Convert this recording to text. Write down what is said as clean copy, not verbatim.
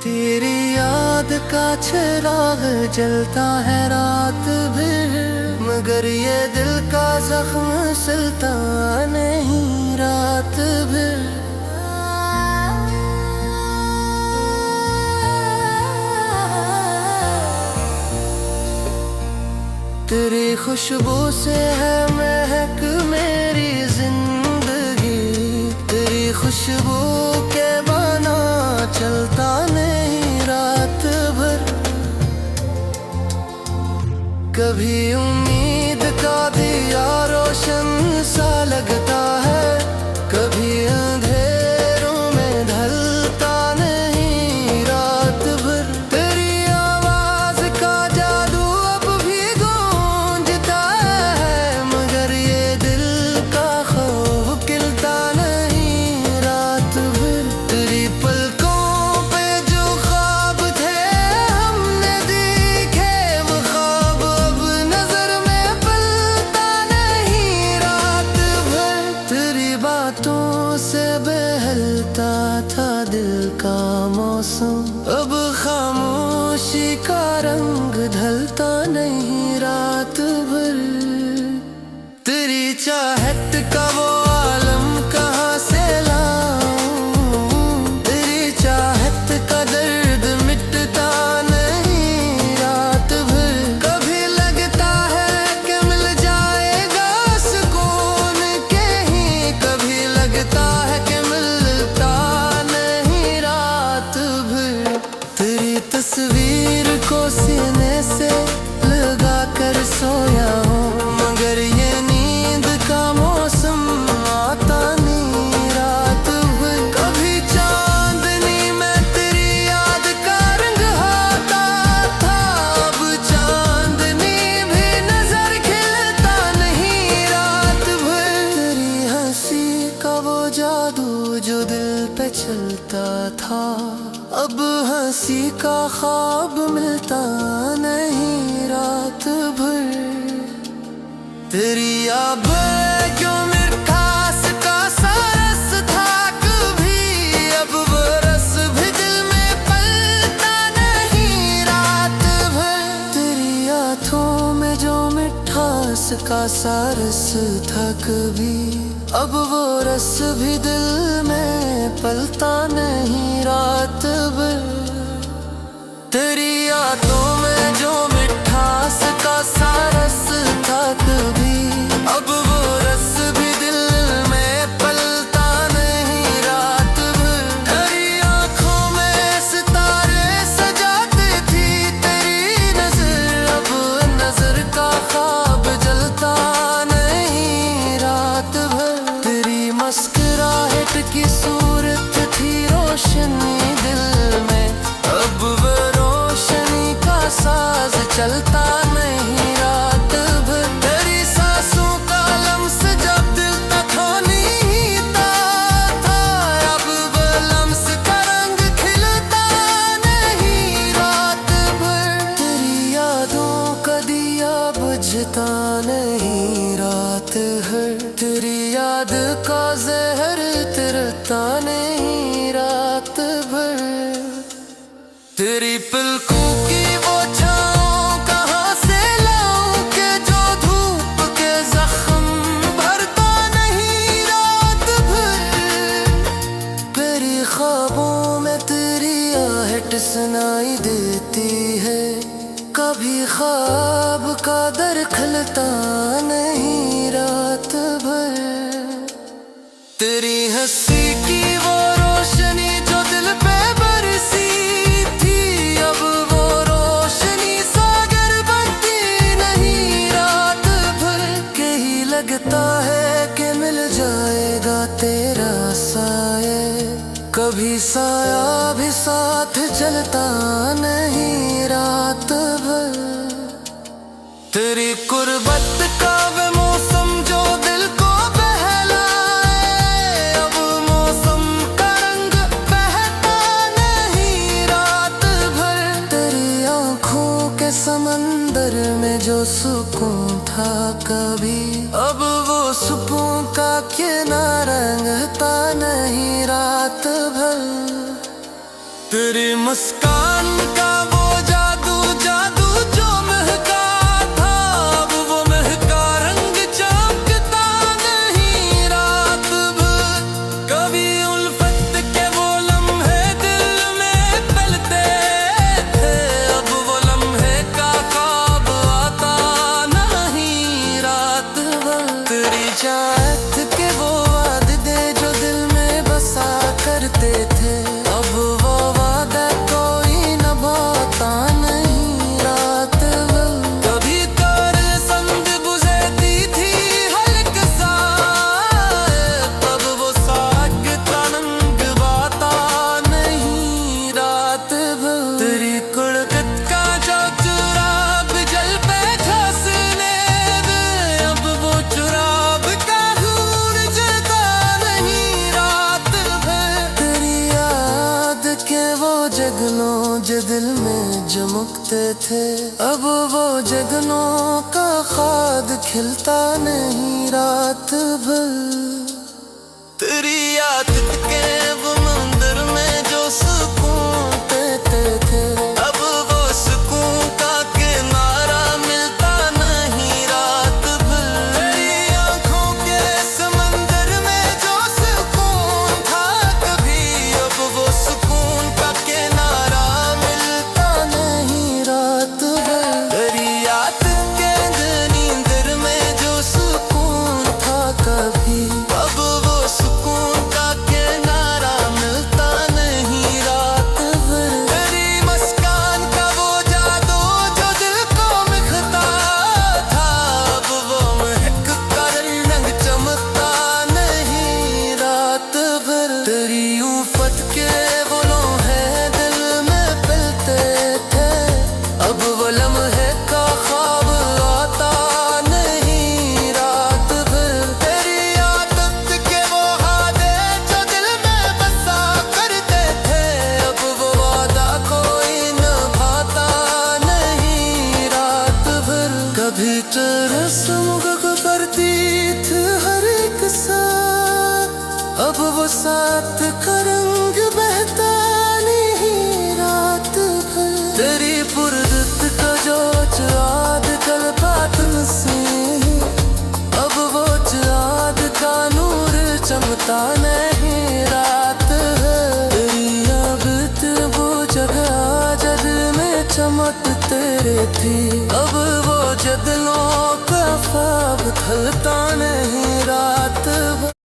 तेरी याद का चिराग जलता है रात भर, मगर ये दिल का जख्म सिलता नहीं रात भर। तेरी खुशबू से है महक मेरी जिंदगी, तेरी खुशबू के बिना चलता नहीं रात भर। कभी उम्मीद का दिया रोशन सा लगता है, कभी अंधेरों में ढलता नहीं रात भर। तेरी आवाज का जादू अब भी गूंजता है, मगर ये दिल का खौफ खिलता नहीं रात भर। तेरी पलकों पे जो ख्वाब थे हमने देखे, वो ख्वाब अब नजर में पलता नहीं रात भर। तेरी बातों से बहलता था दिल का मौसम, अब खामोशी का रंग ढलता नहीं रात भर। तेरी चाहत का वो आलम कहाँ से लाऊं, तेरी चाहत का दर्द मिटता नहीं रात भर। कभी लगता है कि मिल जाएगा सुकून कहीं, कभी लगता है कि मिलता नहीं रात भर। तेरी तस्वीर को सीने से लगा कर सोया हूँ, मगर ये नींद का मौसम आता नहीं रात भर। कभी चांदनी में तेरी याद का रंग होता था, अब चांदनी भी नजर खिलता नहीं रात भर। तेरी हंसी का वो जादू जो दिल पे चलता था, अब हंसी का ख्वाब मिलता नहीं रात भर। तेरी आवाज़ों में खास का सा रस था कभी, अब वो रस भी दिल में पलता नहीं रात भर। तेरी आँखों में जो मिठास का सा रस था कभी, अब वो रस भी दिल में पलता नहीं रात भर। तेरी यादों में जो मिठास का सा रस था कभी, अब वो रस भी दिल में पलता नहीं रात भर। तेरी आँखों में सितारे सजाती थी तेरी नजर, अब नजर का ख्वाब जलता नहीं रात भर। तेरी मुस्कुराहट की सूरत थी रोशनी दिल में, अब वो रोशनी का साज चलता नहीं रात भर। तेरी सांसों का लम्स जब दिल तक होता था, अब वो लम्स का रंग खिलता नहीं रात भर। तेरी यादों का दिया बुझता नहीं रात भर, तेरी याद का जहर तिरता नहीं रात भर। तेरी पलकों की वो छाँव कहाँ से लाऊं कि जो धूप के जख्म भरता नहीं रात भर। मेरी ख्वाबों में तेरी आहट सुनाई देती है, कभी ख्वाब का दर खिलता नहीं रात भर। तेरी हंसी की वो रोशनी जो दिल पे बरसी थी, अब वो रोशनी सागर बनती नहीं रात भर। कहीं लगता है कि मिल जाएगा तेरा साए, कभी साया भी साथ चलता नहीं रात भर। तेरी कुर्बत का वे मौसम जो दिल को बहलाए, अब मौसम का रंग बहता नहीं रात भर। तेरी आँखों के समंदर में जो सुकून था कभी, अब वो सुकून का किनारा रंगता नहीं रात भर। तेरी मुस्कान का वो जादू जादू जो महका था, अब वो महका रंग चमकता नहीं रात भर। कभी उल्फत के वो लम्हे दिल में पलते थे, अब वो लम्हे का ख्वाब आता नहीं रात भर। तेरी चाहत के वो वादे जो दिल में बसा करते थे, अब वो वादा कोई निभाता नहीं रात भर। कभी तेरे संग बुझती थी हल्क सा, तब वो साग का रंग बाता नहीं रात भर। तेरी कुड़कत का जो चुराग जल पे झंसने दे, अब वो चुराग का हूर जलता नहीं रात भर। तेरी याद के वो जगनों जो दिल में चमकते थे, अब वो जगनों का खाद खिलता नहीं रात भर। तेरी याद के वो मंदिर में जो सुकून देते थे, अब वो सुकून का किनारा मिलता नहीं रात भर। तेरी आंखों के समंदर में जो सुकून था कभी, अब वो सुकून का किनारा मिलता नहीं रात भर। तेरी याद के नींदर में जो सुकून था कभी, अब वो सुकून का किनारा मिलता नहीं रात भर। तेरी मुस्कान का वो जादू जो दिल को महकता था, अब वो महक का रंग चमकता नहीं रात भर। तेरी उल्फत के वो लम्हे दिल में पलते थे, अब वो लम्हे का ख्वाब आता नहीं रात भर। तेरी आदत के वो वादे जो दिल में बसा करते थे, अब वो वादा कोई निभाता नहीं रात भर। कभी तेरे संग करती थी हर एक साथ, अब वो साथ का रंग बहता नहीं रात भर। तेरी पुरदत का जो चाँद कल बातन से, अब वो चाँद का नूर चमकता नहीं रात भर। तेरी आदत वो जगह जद में चमक तेरे थी, अब वो जदलों का ख्वाब खलता नहीं रात भर।